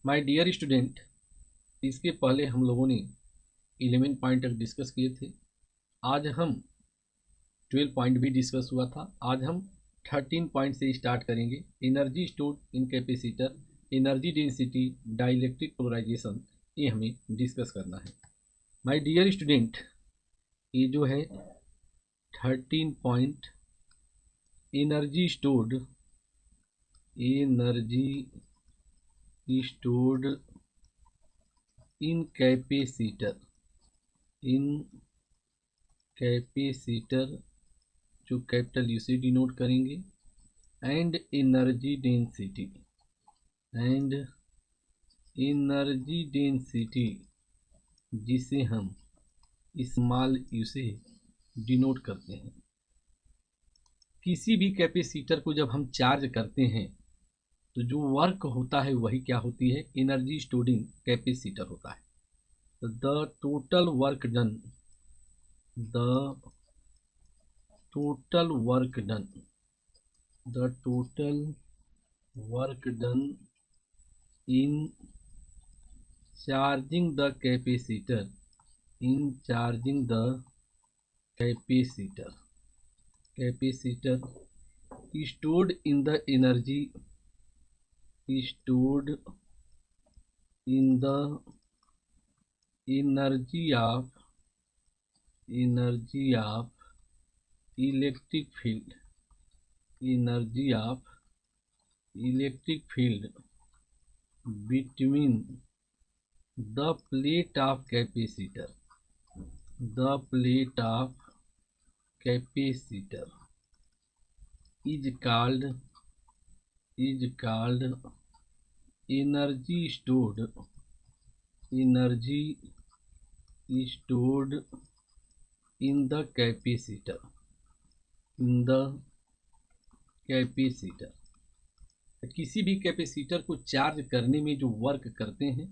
My dear student, इसके पहले हम लोगों ने 11 पॉइंट तक डिस्कस किए थे। आज हम 12 पॉइंट भी डिस्कस हुआ था। आज हम 13 पॉइंट से स्टार्ट करेंगे। Energy stored in capacitor, energy density, dielectric polarisation, ये हमें डिस्कस करना है। माय डियर स्टूडेंट, ये जो है 13 point energy stored in capacitor, जो कैपिटल यू से डिनोट करेंगे, एंड एनर्जी डेंसिटी जिसे हम स्मॉल यू से डिनोट करते हैं। किसी भी कैपेसिटर को जब हम चार्ज करते हैं तो जो वर्क होता है वही क्या होती है, एनर्जी स्टोर्ड इन कैपेसिटर होता है। The total work done in charging the capacitor stored in the energy of electric field between the plate of capacitor is called energy stored in the capacitor किसी भी capacitor को charge करने में जो work करते हैं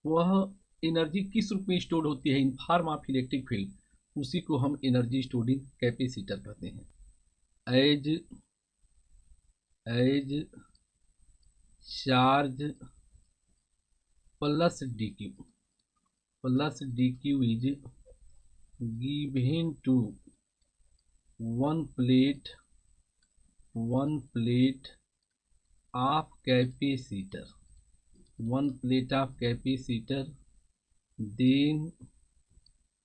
वह एनर्जी किस रूप में स्टोर्ड होती है, in form of electric field, उसी को हम एनर्जी स्टोर्ड इन कैपेसिटर कहते हैं। As charge plus dq is given to one plate of capacitor, then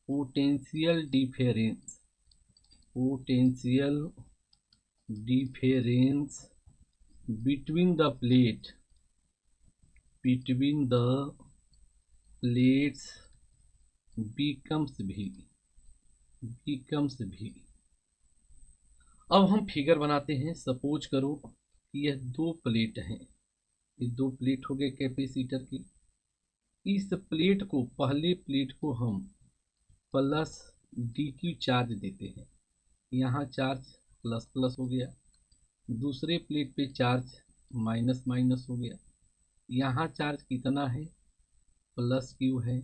potential difference between the plates becomes V। अब हम फिगर बनाते हैं। सपोज करो कि यह दो प्लेट हैं, ये दो प्लेट हो गए कैपेसिटर की। इस प्लेट को, पहले प्लेट को हम प्लस dq चार्ज देते हैं, यहाँ चार्ज प्लस प्लस हो गया। दूसरे प्लेट पे चार्ज माइनस माइनस हो गया। यहाँ चार्ज कितना है, प्लस q है।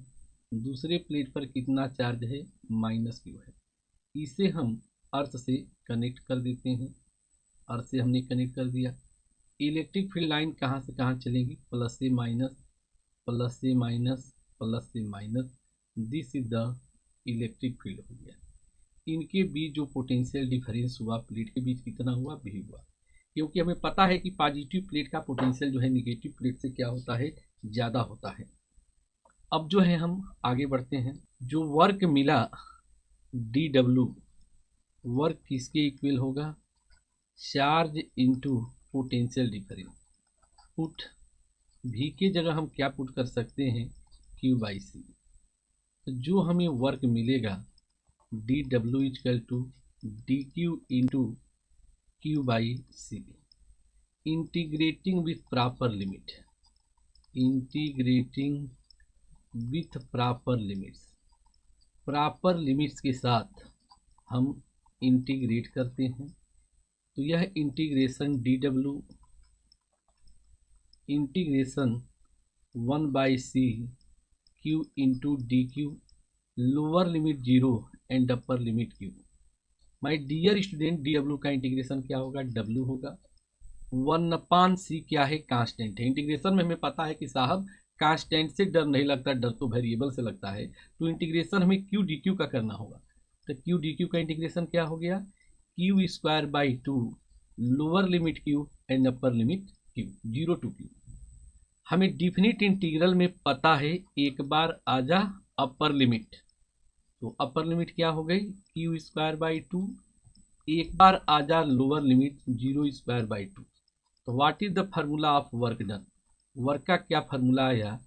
दूसरे प्लेट पर कितना चार्ज है, माइनस q है। इसे हम अर्थ से कनेक्ट कर देते हैं। अर्थ से हमने कनेक्ट कर दिया। इलेक्ट्रिक फील्ड लाइन कहाँ से कहाँ चलेगी, प्लस से माइनस, प्लस से माइनस, प्लस से minus. This is the electric field हो गया। इनके बीच जो पोटेंशियल डिफरेंस हुआ, प्लेट के बीच कितना हुआ, भी हुआ, क्योंकि हमें पता है कि पॉजिटिव प्लेट का पोटेंशियल जो है निगेटिव प्लेट से क्या होता है, ज़्यादा होता है। अब जो है हम आगे बढ़ते हैं। जो वर्क मिला dw, वर्क किसके इक्वल होगा, charge into potential difference. Put v के जगह हम क्या पुट कर सकते हैं, q/c। तो जो हमें वर्क मिलेगा dw equal to dq into q/c। Integrating with proper limits के साथ हम इंटीग्रेट करते हैं। तो यह integration dw integration 1/c q into dq, lower limit 0 and upper limit q। My dear student, dw का इंटीग्रेशन क्या होगा, w होगा। 1/c क्या है, कांस्टेंट है। इंटीग्रेशन में हमें पता है कि साहब कांस्टेंट से डर नहीं लगता, डर तो वेरिएबल से लगता है। तो इंटीग्रेशन हमें क्यू डी क्यू का करना होगा। तो क्यू डी क्यू का इंटीग्रेशन क्या हो गया, Q square by 2 lower limit Q and upper limit Q, 0 to q। हमें डिफिनिट इंटीग्रल में पता है एक बार आजा अपर लिमिट, तो अपर लिमिट क्या हो गई, क्यू स्क्वायर बाई 2, एक बार आजा लोअर लिमिट 0 स्क्वायर बाई 2। तो what is the formula of work done, work का क्या फार्मूला आया,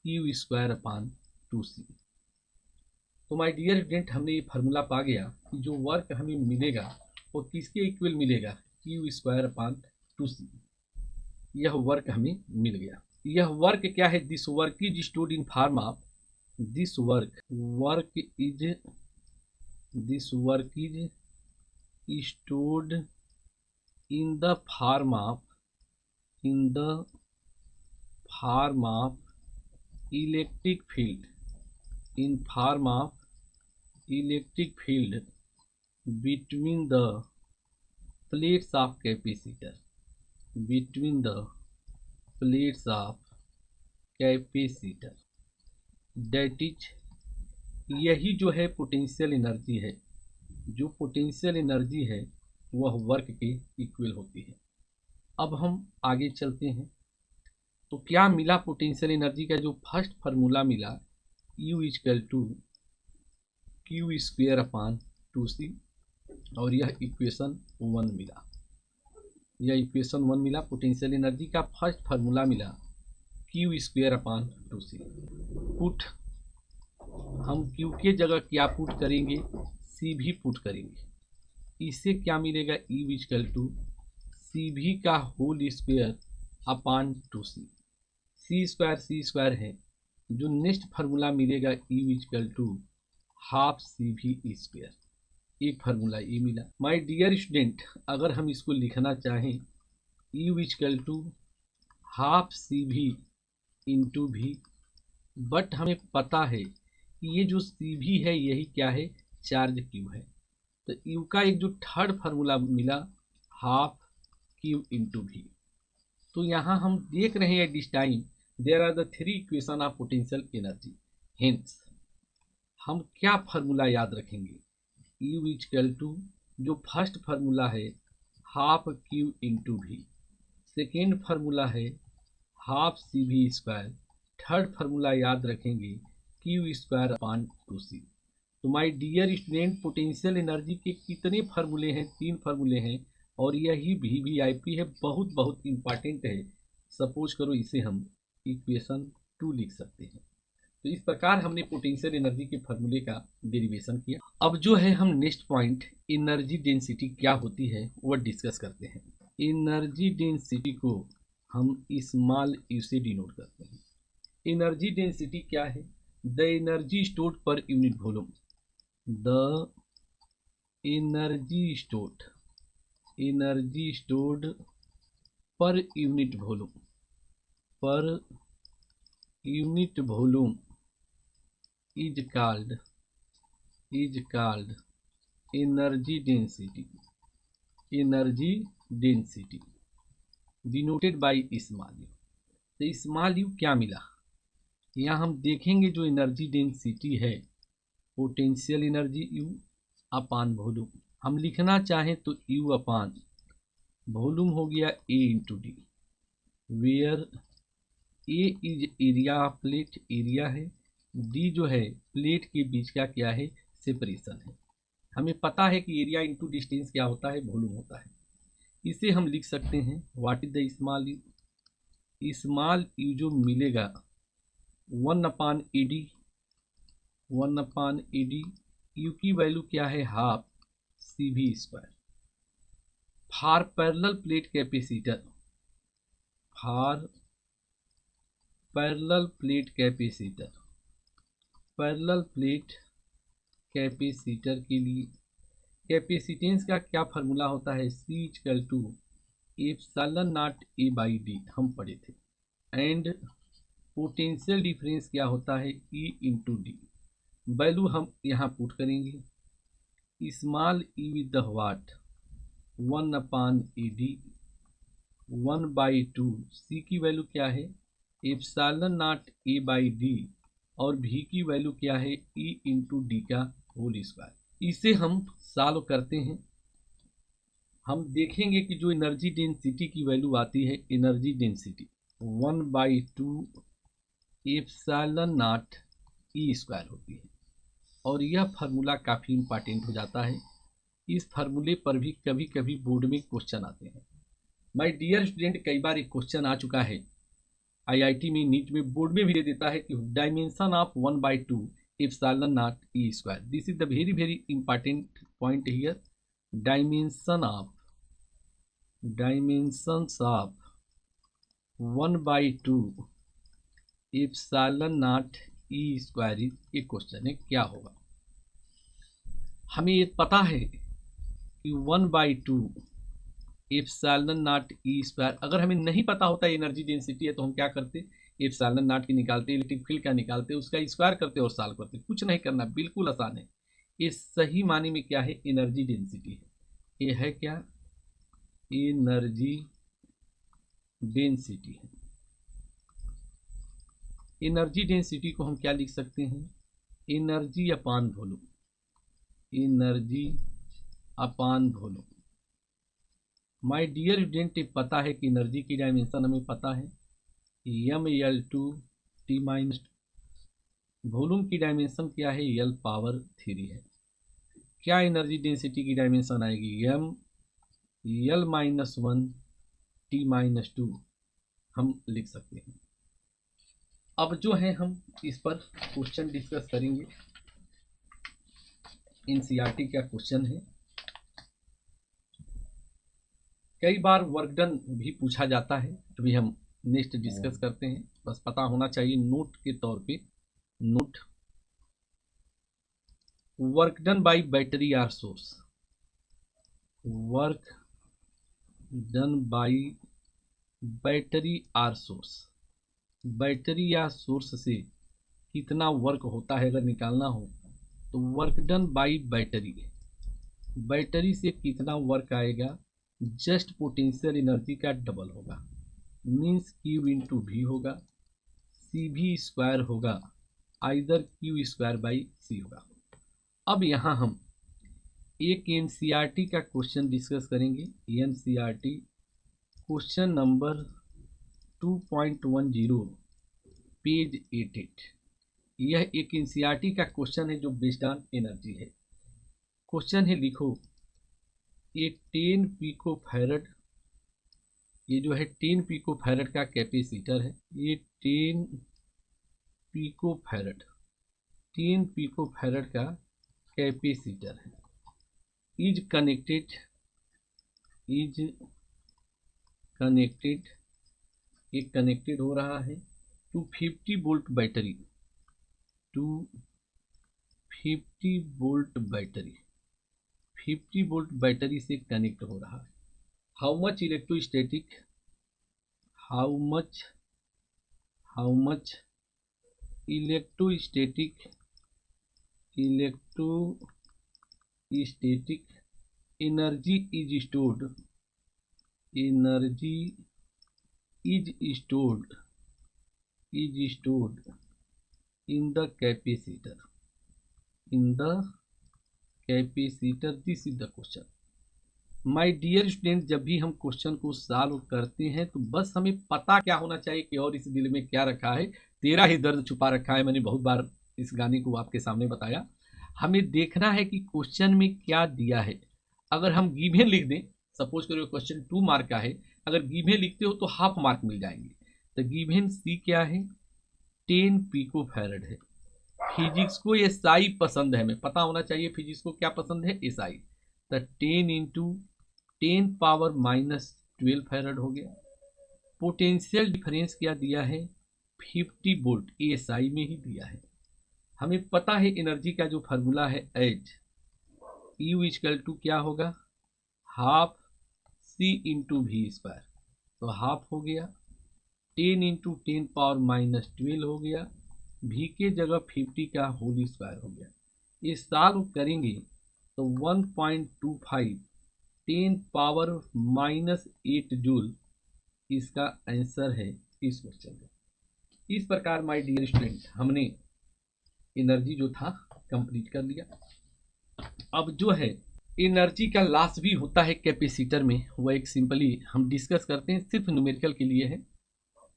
क्यू स्क्वायर अपान 2c। तो माय डियर स्टूडेंट, हमने ये फार्मूला पा गया कि जो वर्क हमें मिलेगा वो किसके इक्वल मिलेगा, क्यू स्क्वायर अपान 2c। यह वर्क हमें मिल गया। यह वर्क क्या है, this work is stored in form of, this work is stored in the form of electric field, in form of electric field between the plates of capacitor, between the plates of capacitor, that is, यही जो है potential energy है, जो potential energy है वह work के equal होती है। अब हम आगे चलते हैं। तो क्या मिला पोटेंशियल एनर्जी का, जो फर्स्ट फार्मूला मिला, U equal to Q square upon 2c, और यह इक्वेशन 1 मिला, यह इक्वेशन 1 मिला। पोटेंशियल एनर्जी का फर्स्ट फार्मूला मिला Q square upon 2c। Put, हम क्यू के जगह क्या पुट करेंगे, सी भी पुट करेंगे। इससे क्या मिलेगा, E equal to C V का whole square upon 2c। C square है, जो नेक्स्ट फार्मूला मिलेगा E equal to half C V square, एक फार्मूला ये मिला। माय डियर स्टूडेंट, अगर हम इसको लिखना चाहें, E equal to half C V into भी, बट हमें पता है कि ये जो सी भी है यही क्या है, चार्ज क्यू है। तो यू का एक जो थर्ड फार्मूला मिला, हाफ क्यू इंटू भी। तो यहाँ हम देख रहे हैं this time there are the 3 equation of potential energy. Hence हम क्या फार्मूला याद रखेंगे, यू इक्वल टू, जो फर्स्ट फार्मूला है half Q into V, second formula है half C V square, third formula याद रखेंगे क्यू स्क्वायर अपान 2c। तो my dear student, potential energy के कितने फार्मूले हैं, 3 फार्मूले हैं, और यही वीवीआईपी है, बहुत बहुत इंपॉर्टेंट है। सपोज करो इसे हम इक्वेशन 2 लिख सकते हैं। तो इस प्रकार हमने पोटेंशियल एनर्जी के फार्मूले का डेरिवेशन किया। अब जो है हम नेक्स्ट पॉइंट एनर्जी डेंसिटी क्या होती है वह डिस्कस करते हैं। एनर्जी डेंसिटी को हम स्मॉल यू से डिनोट करते हैं। एनर्जी डेंसिटी क्या है, the energy stored per unit volume, the energy stored per unit volume is called energy density denoted by small u। तो स्मॉल यू क्या मिला, यहाँ हम देखेंगे जो एनर्जी डेंसिटी है, potential energy u upon volume. हम लिखना चाहें तो यू अपान वॉल्यूम हो गया A into D, where A is area of plate, area है, डी जो है प्लेट के बीच का क्या है, सेपरेशन है। हमें पता है कि एरिया इंटू डिस्टेंस क्या होता है, वॉल्यूम होता है। इसे हम लिख सकते हैं what is the small you, small you जो मिलेगा 1/AD, यू की वैल्यू क्या है, half C V square. For parallel plate capacitor, parallel plate capacitor के लिए कैपेसिटेंस का क्या फार्मूला होता है, C equal to epsilon nought A by D, हम पढ़े थे। एंड पोटेंशियल डिफरेंस क्या होता है, ई इंटू डी। वैल्यू हम यहाँ पुट करेंगे, small E with the what 1/AD 1/2, सी की वैल्यू क्या है epsilon nought A by D, और भी की वैल्यू क्या है ई इंटू डी का होल स्क्वायर। इसे हम सॉल्व करते हैं, हम देखेंगे कि जो एनर्जी डेंसिटी की वैल्यू आती है, energy density 1/2 epsilon not E square होती है। और यह फार्मूला काफ़ी इंपॉर्टेंट हो जाता है, इस फार्मूले पर भी कभी कभी बोर्ड में क्वेश्चन आते हैं। माय डियर स्टूडेंट, कई बार एक क्वेश्चन आ चुका है आईआईटी में, नीट में, बोर्ड में भी दे देता है कि dimension of 1/2 epsilon not E square. This is the very very important point here. Dimensions of 1/2 epsilon not E square is एक क्वेश्चन है, क्या होगा। हमें ये पता है कि 1/2 एप्सिलॉन नॉट ई स्क्वायर, अगर हमें नहीं पता होता एनर्जी डेंसिटी है तो हम क्या करते, एप्सिलॉन नॉट की निकालते, इलेक्ट्रिक फील्ड का निकालते, उसका स्क्वायर करते और सॉल्व करते। कुछ नहीं करना, बिल्कुल आसान है। ये सही माने में क्या है, एनर्जी डेंसिटी है। ये है क्या, एनर्जी डेंसिटी है। एनर्जी डेंसिटी को हम क्या लिख सकते हैं, energy upon volume, energy upon volume. My dear student, पता है कि एनर्जी की डायमेंशन हमें पता है ml2 t-, वॉल्यूम की डायमेंशन क्या है, L⁻³ है। क्या एनर्जी डेंसिटी की डायमेंशन आएगी, m L-1 t-2 हम लिख सकते हैं। अब जो है हम इस पर क्वेश्चन डिस्कस करेंगे। एनसीईआरटी का क्वेश्चन है, कई बार वर्क डन भी पूछा जाता है, अभी हम नेक्स्ट डिस्कस करते हैं, बस पता होना चाहिए नोट के तौर पे। Note, work done by battery or source, work done by battery or source, battery या सोर्स से कितना वर्क होता है अगर निकालना हो तो work done by battery, battery से कितना वर्क आएगा, जस्ट पोटेंशियल एनर्जी का डबल होगा, मीन्स क्यू इंटू वी होगा, सी भी स्क्वायर होगा, either Q square by C होगा। अब यहाँ हम एक एनसीईआरटी का क्वेश्चन डिस्कस करेंगे। NCERT question number 2.10 page 88। यह एक एनसीईआरटी का क्वेश्चन है जो बेस्ड ऑन एनर्जी है। क्वेश्चन है, लिखो ये 10 पिको फैरड, ये जो है 10 पिको फैरड का कैपेसिटर है, ये 10 पिको फैरड, 10 पिको फैरड का कैपेसिटर है, इज कनेक्टेड, ये कनेक्टेड हो रहा है to 50 volt battery, to 50 volt battery, 50 volt battery से कनेक्ट हो रहा है। How much electrostatic, how much electrostatic energy is stored, energy is stored in the capacitor, in the capacitor. This is the question. My dear student, जब भी हम question को solve करते हैं तो बस हमें पता क्या होना चाहिए कि और इस दिल में क्या रखा है, तेरा ही दर्द छुपा रखा है। मैंने बहुत बार इस गाने को आपके सामने बताया। हमें देखना है कि क्वेश्चन में क्या दिया है। अगर हम गिवन लिख दें, सपोज करो क्वेश्चन 2 मार्क का है, अगर गिवन लिखते हो तो हाफ मार्क मिल जाएंगे। तो गिवन सी क्या है, 10 पिको फैरड है। फिजिक्स को एसआई पसंद है, हमें पता होना चाहिए फिजिक्स को क्या पसंद है, एसआई। तो 10 इंटू 10⁻⁻12 फैरड हो गया। पोटेंशियल डिफरेंस क्या दिया है, 50 वोल्ट, एसआई में ही दिया है। हमें पता है एनर्जी का जो फार्मूला है एच, यू इक्वल टू क्या होगा, half C into V square, तो हाफ हो गया, 10 इंटू 10⁻⁻12 हो गया, भी के जगह 50 का होल स्क्वायर हो गया। ये सॉल्व करेंगे तो 1.25 10⁻⁻8 जूल इसका आंसर है इस क्वेश्चन का। इस प्रकार माय डियर स्टूडेंट हमने एनर्जी जो था कंप्लीट कर लिया। अब जो है एनर्जी का लॉस भी होता है कैपेसिटर में, वो एक सिंपली हम डिस्कस करते हैं, सिर्फ न्यूमेरिकल के लिए है,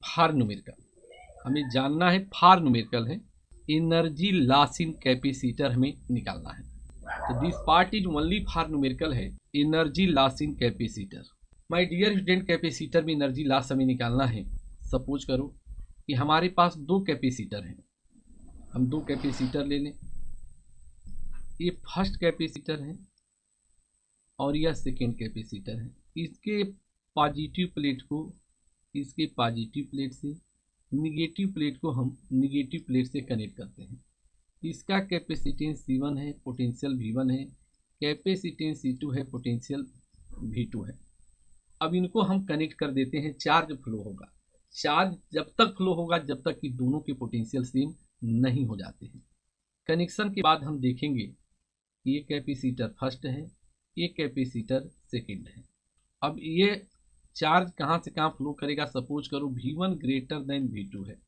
फॉर न्यूमेरिकल हमें जानना है, फॉर न्यूमेरिकल है, एनर्जी लॉस इन कैपेसिटर हमें निकालना है। तो this part is only for numerical है, energy loss in capacitor. My dear student capacitor में एनर्जी लॉस हमें निकालना है। सपोज करो कि हमारे पास दो कैपेसिटर हैं, हम दो कैपेसिटर ले लें, ये फर्स्ट कैपेसिटर है और यह सेकेंड कैपेसिटर है। इसके पॉजिटिव प्लेट को इसके पॉजिटिव प्लेट से, निगेटिव प्लेट को हम निगेटिव प्लेट से कनेक्ट करते हैं। इसका कैपेसिटेंस C1 है, पोटेंशियल V1 है, कैपेसिटेंस C2 है, पोटेंशियल V2 है। अब इनको हम कनेक्ट कर देते हैं, चार्ज फ्लो होगा। चार्ज जब तक फ्लो होगा जब तक कि दोनों के पोटेंशियल सेम नहीं हो जाते हैं। कनेक्शन के बाद हम देखेंगे कि ये कैपेसिटर फर्स्ट है, ये कैपेसिटर सेकेंड है। अब ये चार्ज कहाँ से कहाँ फ्लो करेगा, सपोज करो V1 ग्रेटर देन V2 है।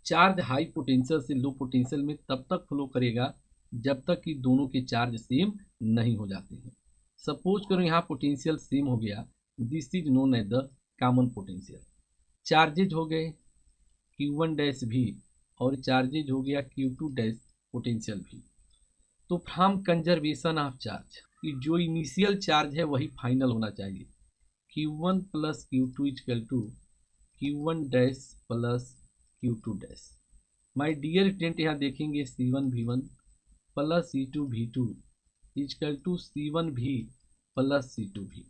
चार्ज हाई पोटेंशियल से लो पोटेंशियल में तब तक फ्लो करेगा जब तक कि दोनों के चार्ज सेम नहीं हो जाते हैं। सपोज करो यहाँ पोटेंशियल सेम हो गया, this is known as the common potential. Charges हो गए Q1 डैश भी और चार्जेज हो गया Q2 डैश पोटेंशियल भी। तो फ्रॉम कंजर्वेशन ऑफ चार्ज कि जो इनिशियल चार्ज है वही फाइनल होना चाहिए। Q1 plus Q2 equal to Q1 dash plus Q2 dash. My dear student यहाँ देखेंगे C1 V1 plus C2 V2 equal to C1 V plus C2 V।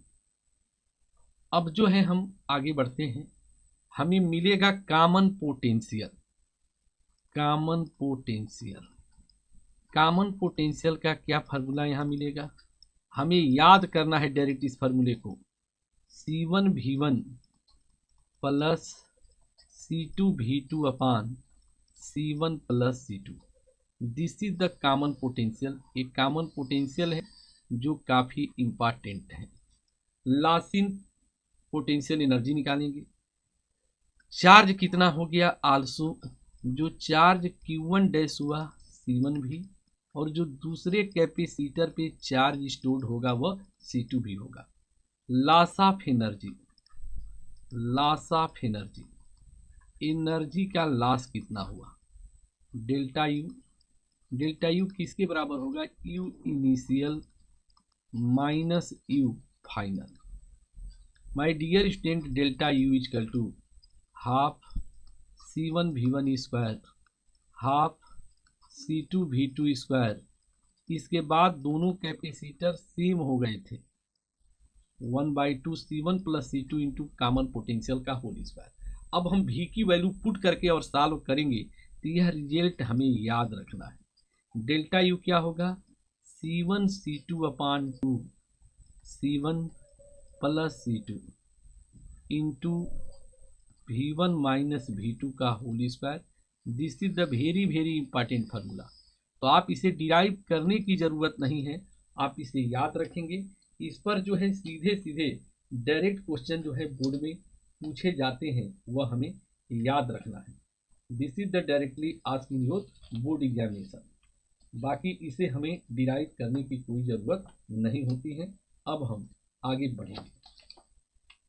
अब जो है हम आगे बढ़ते हैं, हमें मिलेगा common potential. Common potential, common potential का क्या फार्मूला यहाँ मिलेगा, हमें याद करना है डायरेक्ट इस फार्मूले को। C1 V1 plus C2 V2 upon C1 plus C2, this is the common potential. एक कॉमन पोटेंशियल है जो काफ़ी इम्पॉर्टेंट है। लॉस इन पोटेंशियल एनर्जी निकालेंगे। चार्ज कितना हो गया आल्सो, जो चार्ज Q1 डैश हुआ C1 भी, और जो दूसरे कैपेसिटर पे चार्ज स्टोर्ड होगा वह C2 भी होगा। Loss of energy, loss of energy, energy का लॉस कितना हुआ, डेल्टा यू। डेल्टा यू किसके बराबर होगा, U initial minus U final. My dear student delta U equal to half C1 V1 square half C2 V2 square. इसके बाद दोनों capacitor same हो गए थे, 1/2 C1 plus C2 into common potential का होल स्क्वायर। अब हम V की वैल्यू पुट करके और सॉल्व करेंगे तो यह रिजल्ट हमें याद रखना है। डेल्टा यू क्या होगा, C1 C2 अपान 2 C1 plus C2 into V1 minus V2 का whole square. This is the very very important formula. तो आप इसे डिराइव करने की ज़रूरत नहीं है, आप इसे याद रखेंगे। इस पर जो है सीधे सीधे डायरेक्ट क्वेश्चन जो है बोर्ड में पूछे जाते हैं, वह हमें याद रखना है। This is the directly asking your board examination. बाकी इसे हमें डिराइव करने की कोई ज़रूरत नहीं होती है। अब हम आगे बढ़ेंगे,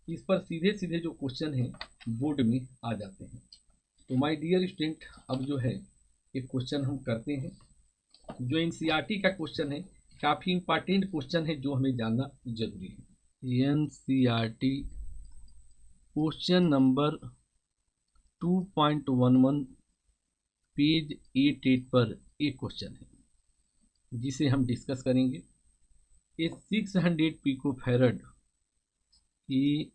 इस पर सीधे सीधे जो क्वेश्चन हैं बोर्ड में आ जाते हैं। तो माय डियर स्टूडेंट अब जो है एक क्वेश्चन हम करते हैं जो एनसीईआरटी का क्वेश्चन है, काफ़ी इंपॉर्टेंट क्वेश्चन है जो हमें जानना जरूरी है। एनसीईआरटी क्वेश्चन नंबर 2.11 पेज 88 पर एक क्वेश्चन है जिसे हम डिस्कस करेंगे। ये 600 पिको फैरड, ये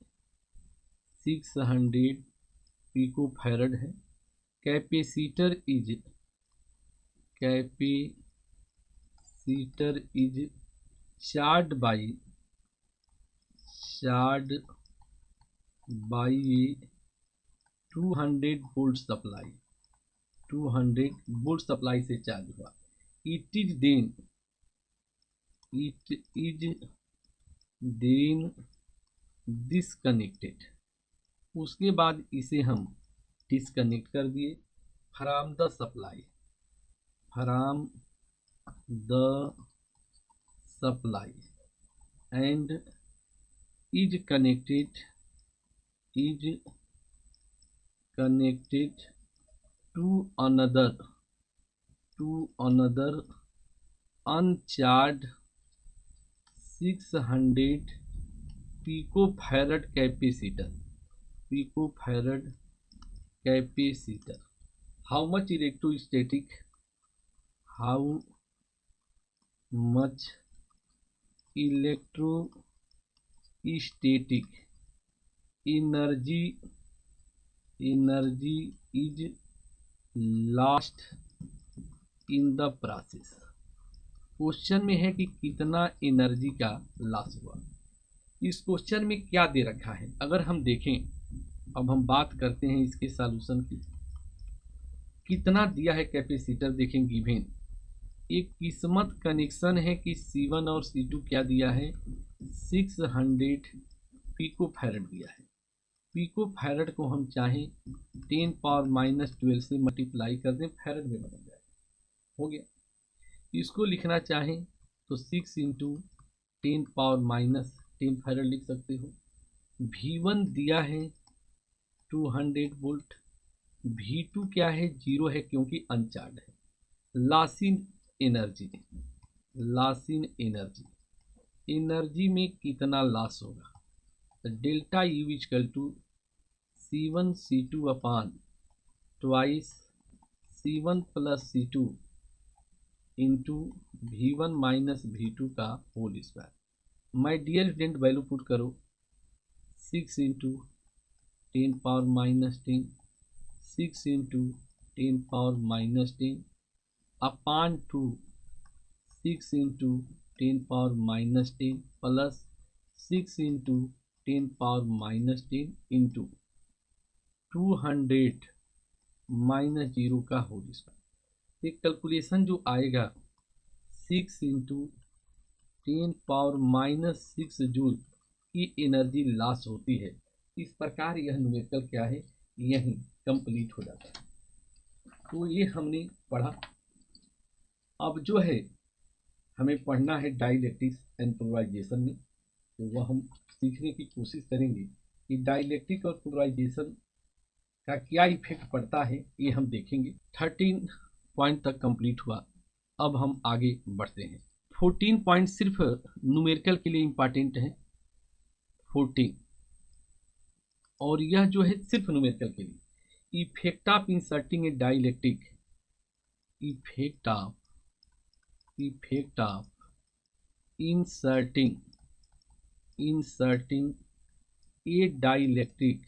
600 पिको फैरड है। Capacitor is charge by a 200 volt supply, 200 volt supply से चार्ज हुआ। इट इज देन डिसकनेक्टेड, उसके बाद इसे हम डिस्कनेक्ट कर दिए from the supply, from the supply and is connected to another uncharge 600 picofarad capacitor. How much electrostatic, how much electrostatic energy is lost in the process. Question में है कि कितना एनर्जी का लॉस हुआ। इस क्वेश्चन में क्या दे रखा है अगर हम देखें, अब हम बात करते हैं इसके सॉल्यूशन की। कितना दिया है कैपेसिटर, देखें गिवन एक किस्मत कनेक्शन है कि C1 और C2 क्या दिया है, 600 पिकोफैरड दिया है। पिकोफैरड को हम चाहें 10⁻12 से मल्टीप्लाई कर दें, फैरड में बदल जाए, हो गया। इसको लिखना चाहें तो 6 × 10⁻10 फैरड लिख सकते हो। V1 दिया है 200 वोल्ट, V2 क्या है 0 है क्योंकि अनचार्ज है। लॉसिंग एनर्जी में कितना लॉस होगा, तो delta U equal to C1 C2 upon twice C1 + C2 into V1 - V2 का whole square. My dear student value put करो, 6 × 10⁻10 6 × 10⁻10 अपॉन 2 6 × 10⁻10 प्लस 6 × 10⁻10 इंटू 200 - 0 का होल स्क्वायर। एक कैलकुलेशन जो आएगा 6 × 10⁻6 जूल की एनर्जी लॉस होती है। इस प्रकार यह न्यूमेरिकल क्या है, यही कंप्लीट हो जाता है। तो ये हमने पढ़ा। अब जो है हमें पढ़ना है डाइलेक्ट्रिक्स एंड पोलराइजेशन में, तो वह हम सीखने की कोशिश करेंगे कि डाइलेक्ट्रिक और पोलराइजेशन का क्या इफेक्ट पड़ता है, ये हम देखेंगे। 13 पॉइंट तक कंप्लीट हुआ। अब हम आगे बढ़ते हैं। 14 पॉइंट सिर्फ न्यूमेरिकल के लिए इंपॉर्टेंट है, 14, और यह जो है सिर्फ न्यूमेरिकल के लिए। Effect of inserting A dielectric, effect of inserting A dielectric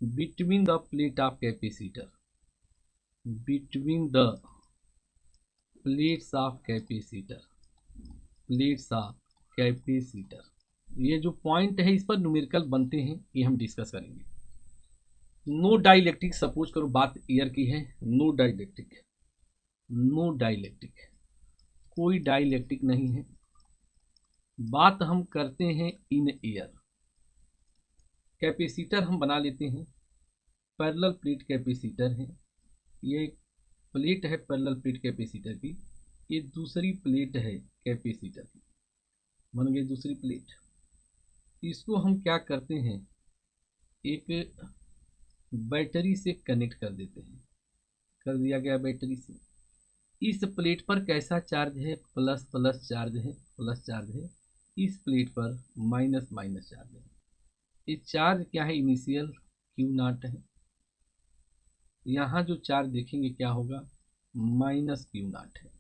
between the plate of capacitor, between the plates of capacitor। ये जो पॉइंट है इस पर न्यूमेरिकल बनते हैं, ये हम डिस्कस करेंगे। नो डाइलेक्ट्रिक, सपोज करो बात एयर की है, नो डाइलेक्ट्रिक, कोई डाइलेक्ट्रिक नहीं है। बात हम करते हैं इन एयर। कैपेसिटर हम बना लेते हैं, पैरेलल प्लेट कैपेसिटर है। ये एक प्लेट है पैरेलल प्लेट कैपेसिटर की, ये दूसरी प्लेट है कैपेसिटर की, बन गई दूसरी प्लेट। इसको हम क्या करते हैं, एक बैटरी से कनेक्ट कर देते हैं, कर दिया गया बैटरी से। इस प्लेट पर कैसा चार्ज है, प्लस चार्ज है। इस प्लेट पर माइनस चार्ज है। ये चार्ज क्या है, इनिशियल Q0 है। यहाँ जो चार्ज देखेंगे क्या होगा, -Q0 है।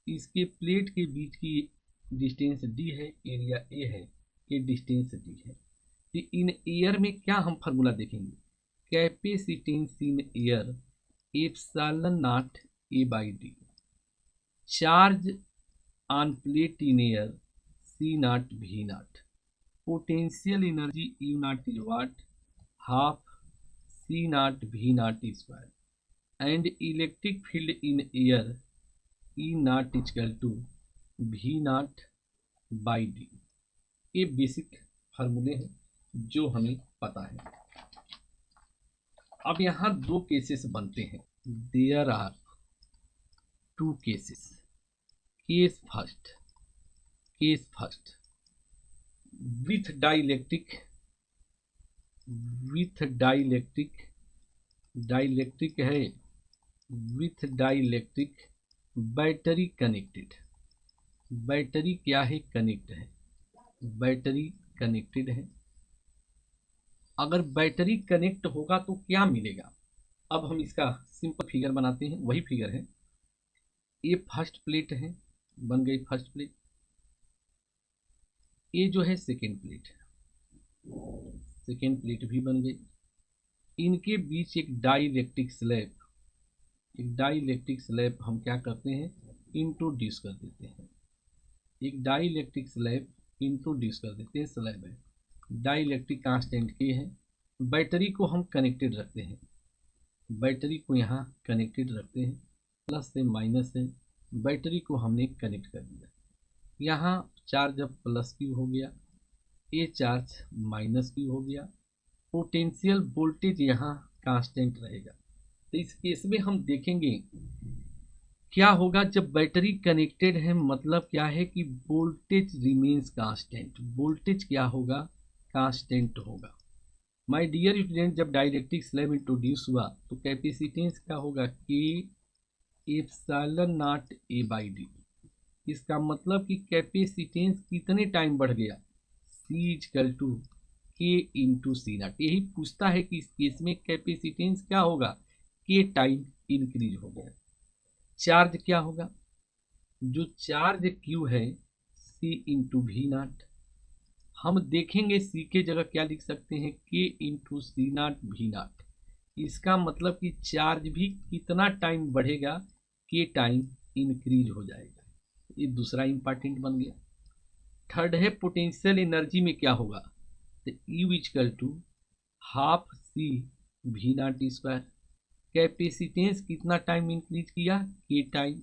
इसके प्लेट के बीच की डिस्टेंस D है, एरिया A है, ये डिस्टेंस D है। तो इन एयर में क्या हम फार्मूला देखेंगे, capacitance in air ε0 A/D, charge on plate in air C0 V0, potential energy U0 is what, half C0 V0 square, and electric field in air E0 is equal to V0/D। ये basic फार्मूले हैं जो हमें पता है। अब यहाँ दो केसेस बनते हैं। There are two cases. Case first with dielectric है, with dielectric battery connected. Battery क्या है? कनेक्ट है। बैटरी कनेक्टेड है। अगर बैटरी कनेक्ट होगा तो क्या मिलेगा? अब हम इसका सिंपल फिगर बनाते हैं। वही फिगर है। ये फर्स्ट प्लेट है, बन गई फर्स्ट प्लेट। ये जो है सेकेंड प्लेट है, सेकेंड प्लेट भी बन गई। इनके बीच एक डाइलेक्ट्रिक स्लैब हम क्या करते हैं? इंट्रोड्यूस कर देते हैं। एक डाइलेक्ट्रिक स्लैब इंट्रोड्यूस कर देते हैं। स्लैब है, डाइलेक्ट्रिक कांस्टेंट के है। बैटरी को हम कनेक्टेड रखते हैं। बैटरी को यहाँ कनेक्टेड रखते हैं, प्लस से माइनस से बैटरी को हमने कनेक्ट कर दिया। यहाँ चार्ज अब प्लस क्यू हो गया, ये चार्ज माइनस क्यू हो गया। पोटेंशियल वोल्टेज यहाँ कांस्टेंट रहेगा। तो इस केस में हम देखेंगे क्या होगा जब बैटरी कनेक्टेड है। मतलब क्या है कि वोल्टेज रिमेन्स कांस्टेंट। वोल्टेज क्या होगा? कांस्टेंट होगा। माय डियर स्टूडेंट, जब डाइलेक्ट्रिक स्लैब इंट्रोड्यूस हुआ तो कैपेसिटेंस क्या होगा? के epsilon nought A by D. इसका मतलब कि कैपेसिटेंस कितने टाइम बढ़ गया? सी इक्वल टू के इंटू सी नॉट। यही पूछता है कि इस केस में कैपेसिटेंस क्या होगा? के टाइम इंक्रीज हो गया। चार्ज क्या होगा? जो चार्ज क्यू है सी इंटू वी नॉट। हम देखेंगे सी के जगह क्या लिख सकते हैं? K into C naught V naught. इसका मतलब कि चार्ज भी कितना टाइम बढ़ेगा? के टाइम इंक्रीज हो जाएगा। ये दूसरा इंपॉर्टेंट बन गया। थर्ड है पोटेंशियल एनर्जी में क्या होगा? तो U equal to half C V naught square. Capacitance कितना टाइम इंक्रीज किया? K time.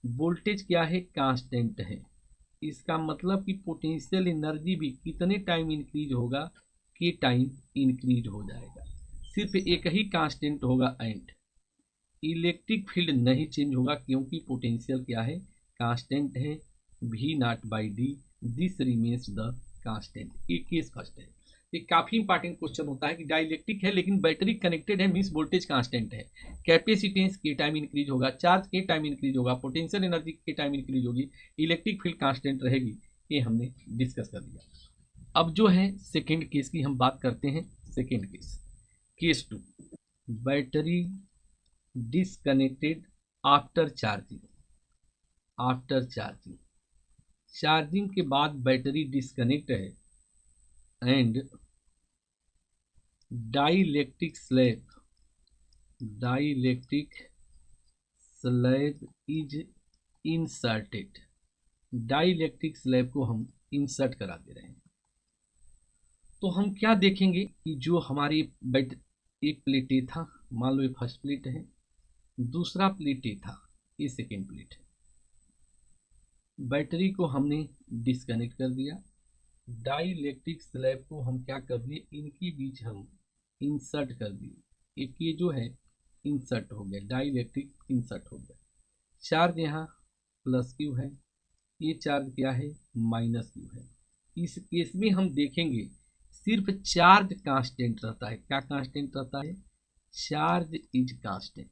वोल्टेज क्या है? कांस्टेंट है। इसका मतलब कि पोटेंशियल एनर्जी भी कितने टाइम इंक्रीज होगा? के टाइम इंक्रीज हो जाएगा। सिर्फ एक ही कांस्टेंट होगा एंड इलेक्ट्रिक फील्ड नहीं चेंज होगा, क्योंकि पोटेंशियल क्या है? कांस्टेंट है। V naught by D, this remains the constant. ये केस फर्स्ट है। ये काफी इंपॉर्टेंट क्वेश्चन होता है कि डाइलेक्ट्रिक है लेकिन बैटरी कनेक्टेड है, मींस वोल्टेज कांस्टेंट है। कैपेसिटेंस के टाइम इंक्रीज होगा, चार्ज के टाइम इंक्रीज होगा, पोटेंशियल एनर्जी के टाइम इंक्रीज होगी, इलेक्ट्रिक फील्ड कांस्टेंट रहेगी। ये हमने डिस्कस कर दिया। अब जो है सेकेंड केस की हम बात करते हैं। Second case, case 2, battery disconnected after charging. After charging, charging के बाद बैटरी डिसकनेक्ट है and dielectric slab is inserted. Dielectric slab को हम इंसर्ट करा दे रहे हैं। तो हम क्या देखेंगे कि जो हमारी एक प्लेट ए था, मान लो ये फर्स्ट प्लेट है, दूसरा प्लेट ए था, ये सेकेंड प्लेट है। बैटरी को हमने डिस्कनेक्ट कर दिया। डाइलेक्ट्रिक स्लैब को हम क्या कर दिए? इनके बीच हम इंसर्ट कर दिए। एक ये जो है इंसर्ट हो गया, डाइलेक्ट्रिक इंसर्ट हो गया। चार्ज यहाँ प्लस क्यू है, ये चार्ज क्या है? माइनस क्यू है। इस केस में हम देखेंगे सिर्फ चार्ज कांस्टेंट रहता है। क्या कांस्टेंट रहता है? Charge is constant.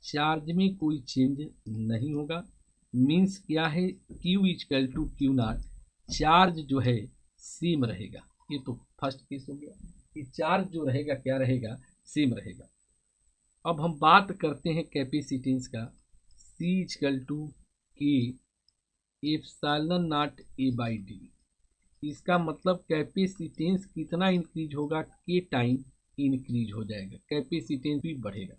चार्ज में कोई चेंज नहीं होगा। मीन्स क्या है? Q equal to Q naught. Charge जो है सेम रहेगा। ये तो फर्स्ट केस हो गया कि चार्ज जो रहेगा क्या रहेगा? सेम रहेगा। अब हम बात करते हैं कैपेसिटेंस का। C इक्वल टू के epsilon nought A by D. इसका मतलब कैपेसिटेंस कितना इंक्रीज होगा? के टाइम इंक्रीज हो जाएगा, कैपेसिटेंस भी बढ़ेगा।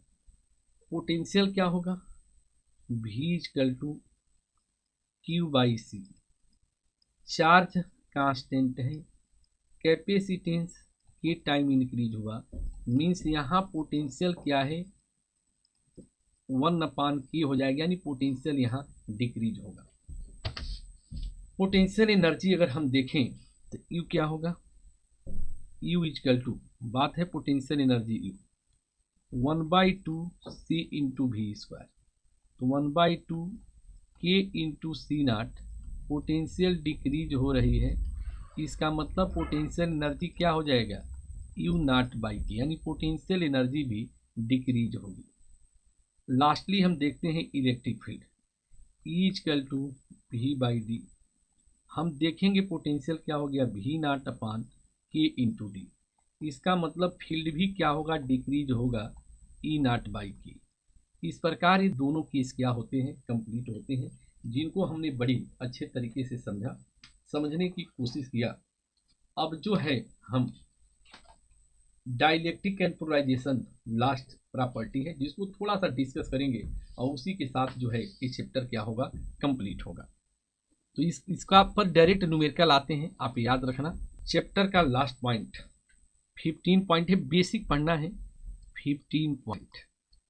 पोटेंशियल क्या होगा? V equal to Q by C. Charge constant है, कैपेसिटेंस के टाइम इंक्रीज हुआ, मीन्स यहाँ पोटेंशियल क्या है? 1/k हो जाएगा, यानी पोटेंशियल यहाँ डिक्रीज होगा। पोटेंशियल एनर्जी अगर हम देखें तो यू क्या होगा? U इजकल टू, बात है potential energy U, 1/2 C into V square. तो 1/2 K into C naught, potential decrease हो रही है, इसका मतलब पोटेंशियल एनर्जी क्या हो जाएगा, U नाट बाई के, यानी पोटेंशियल एनर्जी भी डिक्रीज होगी। लास्टली हम देखते हैं electric field, E equal to V by D. हम देखेंगे पोटेंशियल क्या हो गया, V naught upon K into D, इसका मतलब फील्ड भी क्या होगा, डिक्रीज होगा, E नाट बाई के। इस प्रकार ये दोनों केस क्या होते हैं, कंप्लीट होते हैं, जिनको हमने बड़ी अच्छे तरीके से समझने की कोशिश किया। अब जो है हम dielectric and polarization last property है, जिसको थोड़ा सा डिस्कस करेंगे और उसी के साथ जो है ये चैप्टर क्या होगा, कंप्लीट होगा। तो इसका पर डायरेक्ट न्यूमेरिकल आते हैं, आप याद रखना। चैप्टर का लास्ट पॉइंट 15 पॉइंट है, बेसिक पढ़ना है। 15 point,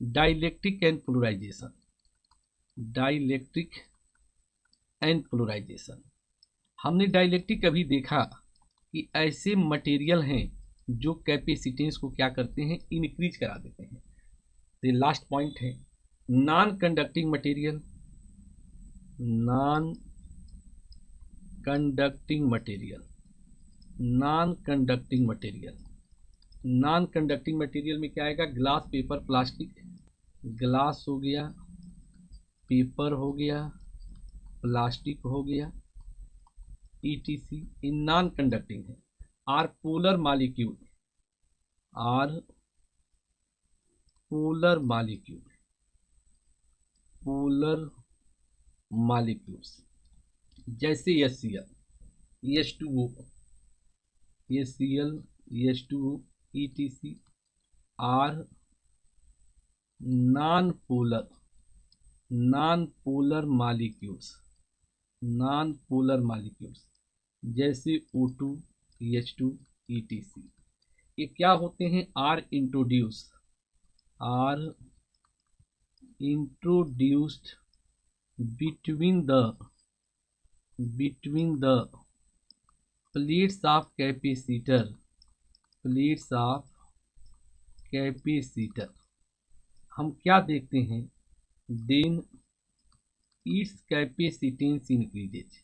dielectric and polarization, dielectric and polarization. हमने डाइलेक्ट्रिक अभी देखा कि ऐसे मटेरियल हैं जो कैपेसिटेंस को क्या करते हैं, इंक्रीज करा देते हैं। तो लास्ट पॉइंट है non conducting material, non conducting material, non conducting material. Non conducting material में क्या आएगा, ग्लास, पेपर, प्लास्टिक। ग्लास हो गया, पेपर हो गया, प्लास्टिक हो गया, ETC इन नॉन कंडक्टिंग है। Are polar molecule, are polar molecule, polar molecules, जैसे HCl, H2O, HCl, H2O, ETC are non polar molecules, non polar molecules, जैसे O2, H2, ETC। ये क्या होते हैं, are introduced between the plates of capacitor, plates of capacitor. हम क्या देखते हैं, देन इट्स कैपेसिटेंस इंक्रीजेज,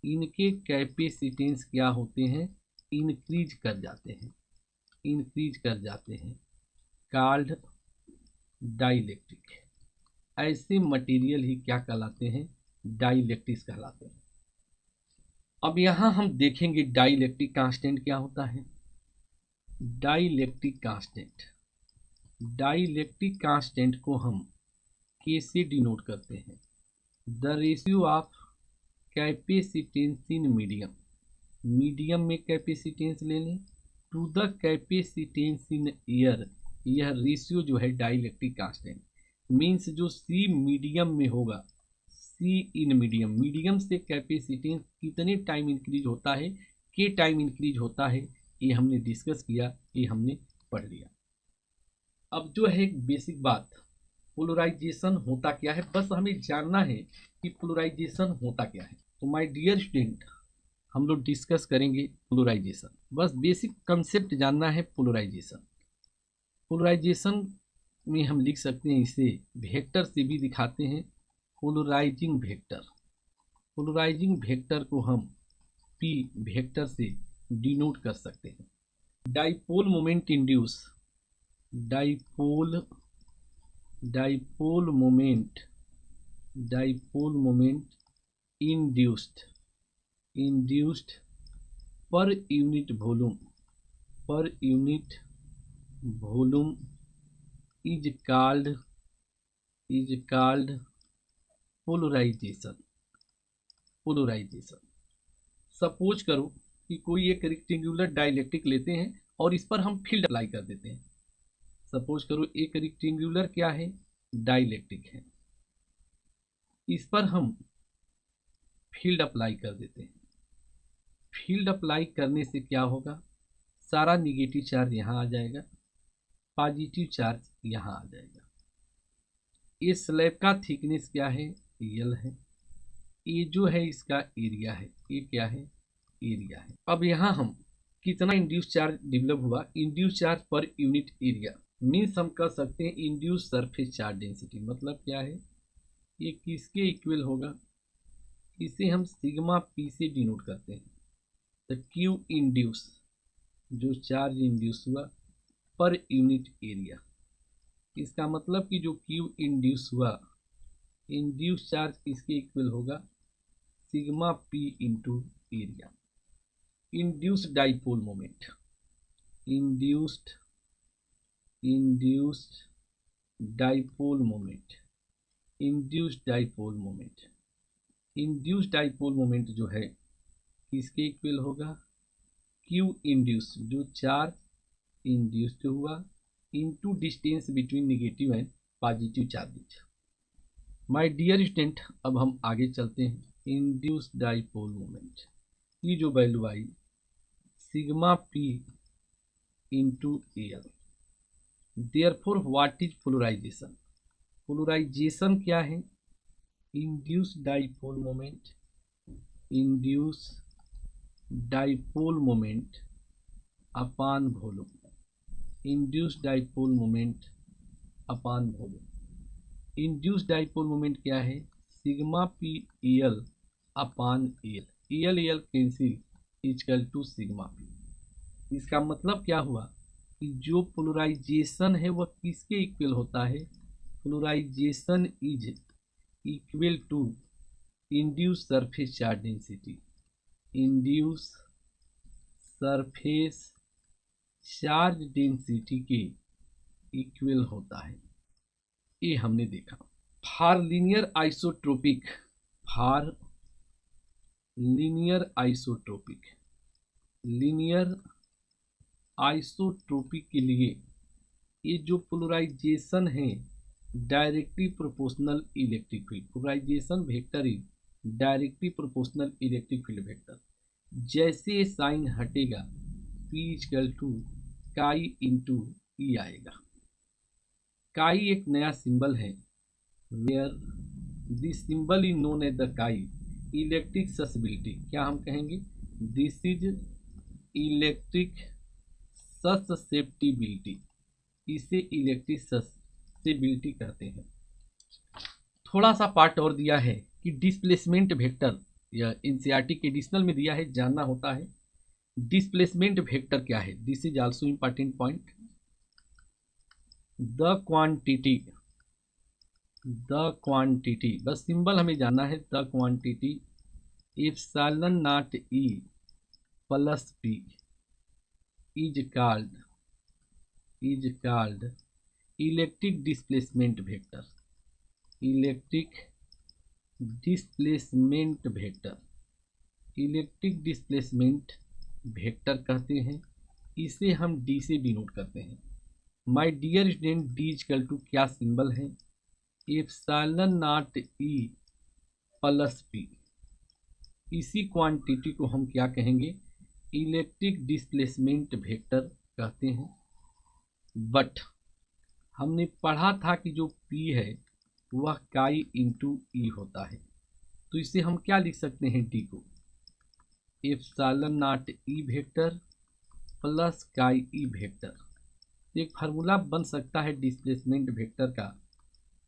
इनके कैपेसिटेंस क्या होते हैं, इंक्रीज कर जाते हैं, इंक्रीज कर जाते हैं, कॉल्ड डाइलेक्ट्रिक। ऐसे मटेरियल ही क्या कहलाते हैं, डाइलेक्ट्रिक्स कहलाते हैं। अब यहाँ हम देखेंगे डाइलेक्ट्रिक कांस्टेंट क्या होता है। डाइलेक्ट्रिक कांस्टेंट, डाइलेक्ट्रिक कांस्टेंट को हम K से डिनोट करते हैं, the ratio of capacitance in medium, medium में कैपेसिटेंस ले लें, to the capacitance in air. यह रेशियो जो है डाइलेक्ट्रिक कांस्टेंट मीन्स जो C मीडियम में होगा, C इन मीडियम, मीडियम से कैपेसिटेंस कितने टाइम इंक्रीज होता है, K टाइम इंक्रीज होता है, ये हमने डिस्कस किया, ये हमने पढ़ लिया। अब जो है एक बेसिक बात, पोलराइजेशन होता क्या है, बस हमें जानना है कि पोलराइजेशन होता क्या है। तो माय डियर स्टूडेंट, हम लोग डिस्कस करेंगे पोलराइजेशन, बस बेसिक कंसेप्ट जानना है पोलराइजेशन। पोलराइजेशन में हम लिख सकते हैं, इसे वेक्टर से भी दिखाते हैं, पोलराइजिंग वेक्टर। पोलराइजिंग वेक्टर को हम P वेक्टर से डिनोट कर सकते हैं। Dipole moment induce, dipole moment induced per unit volume is called polarization. Suppose करो कि कोई एक रेक्टेंगुलर डाइलेक्ट्रिक लेते हैं और इस पर हम फील्ड अप्लाई कर देते हैं। सपोज करो एक रेक्टेंगुलर क्या है, डाइलेक्ट्रिक है, इस पर हम फील्ड अप्लाई कर देते हैं। फील्ड अप्लाई करने से क्या होगा, सारा निगेटिव चार्ज यहाँ आ जाएगा, पॉजिटिव चार्ज यहाँ आ जाएगा। ये स्लैब का थिकनेस क्या है, L है, ये जो है इसका एरिया है, ये क्या है, एरिया है। अब यहाँ हम कितना इंड्यूस चार्ज डेवलप हुआ, इंड्यूस चार्ज पर यूनिट एरिया, मीन्स हम कह सकते हैं इंड्यूस सरफेस चार्ज डेंसिटी। मतलब क्या है, ये किसके इक्वल होगा, इसे हम सिग्मा पी से डिनोट करते हैं। तो क्यू इंड्यूस, जो चार्ज इंड्यूस हुआ पर यूनिट एरिया, इसका मतलब कि जो क्यू इंड्यूस हुआ, इंड्यूस चार्ज इसके इक्वल होगा sigma P into area. Induced dipole moment, induced dipole moment, induced dipole moment, induced dipole moment जो है किसके इक्वल होगा, क्यू इंड्यूस, जो चार्ज इंड्यूस्ड हुआ into distance between negative and positive charges. My dear student, अब हम आगे चलते हैं। इंड्यूस्ड डाइपोल मोमेंट की जो वैल्यू आई sigma P into L. Therefore what is polarisation, polarisation क्या है, induced dipole moment, induced dipole moment upon volume, induced dipole moment upon volume. Induced dipole moment क्या है, sigma P L upon L, L L cancel equal to sigma P. इसका मतलब क्या हुआ कि जो पोलराइजेशन है वह किसके इक्वल होता है, polarization is equal to induce surface charge density, induce surface charge density के इक्वल होता है। ये हमने देखा। For linear isotropic, for linear isotropic, linear isotropic के लिए ये जो पोलराइजेशन है directly proportional electric field, polarization vector is directly proportional electric field vector. जैसे साइन हटेगा P equal to chi into E आएगा। काई एक नया सिंबल है, where this symbol is known as the काई इलेक्ट्रिक ससेबिलिटी। क्या हम कहेंगे, दिस इज इलेक्ट्रिक ससेप्टिबिलिटी, इसे इलेक्ट्रिक ससेबिलिटी कहते हैं। थोड़ा सा पार्ट और दिया है कि डिस्प्लेसमेंट वेक्टर, या एनसीईआरटी के एडिशनल में दिया है, जानना होता है डिस्प्लेसमेंट वेक्टर क्या है। This is also important point. The quantity, बस सिंबल हमें जानना है, the quantity epsilon not E plus P is called electric displacement vector, electric displacement vector, electric displacement vector कहते हैं। इसे हम डी से डिनोट करते हैं। My dear student, D equal to क्या सिंबल है, epsilon not E plus P. इसी क्वांटिटी को हम क्या कहेंगे, इलेक्ट्रिक डिस्प्लेसमेंट वेक्टर कहते हैं। बट हमने पढ़ा था कि जो P है वह काई इंटू ई होता है, तो इसे हम क्या लिख सकते हैं, डी को epsilon not E vector plus chi E vector. एक फार्मूला बन सकता है डिस्प्लेसमेंट वेक्टर का,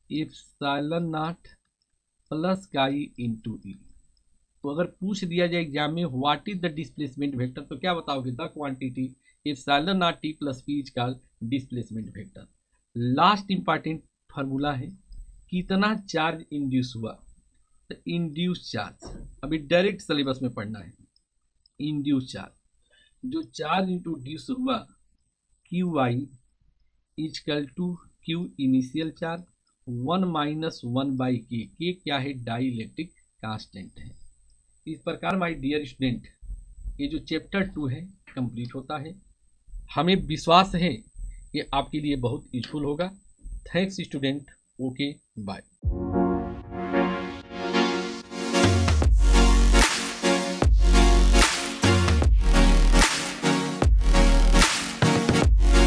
epsilon nought plus chi into E. तो अगर पूछ दिया जाए एग्जाम में what is the displacement vector, तो क्या बताओगे, the quantity epsilon nought T plus P is called displacement vector. Last important formula है, कितना चार्ज इंड्यूस हुआ, तो इंड्यूस चार्ज अभी डायरेक्ट सिलेबस में पढ़ना है। इंड्यूस चार्ज, जो चार्ज इंट्रोड्यूस हुआ Q I equal to Q initial charge 1 minus 1 by K क्या है, डाई इलेक्ट्रिक कांस्टेंट है। इस प्रकार माय डियर स्टूडेंट, ये जो चैप्टर 2 है कंप्लीट होता है। हमें विश्वास है ये आपके लिए बहुत यूजफुल होगा। Thanks student, okay bye.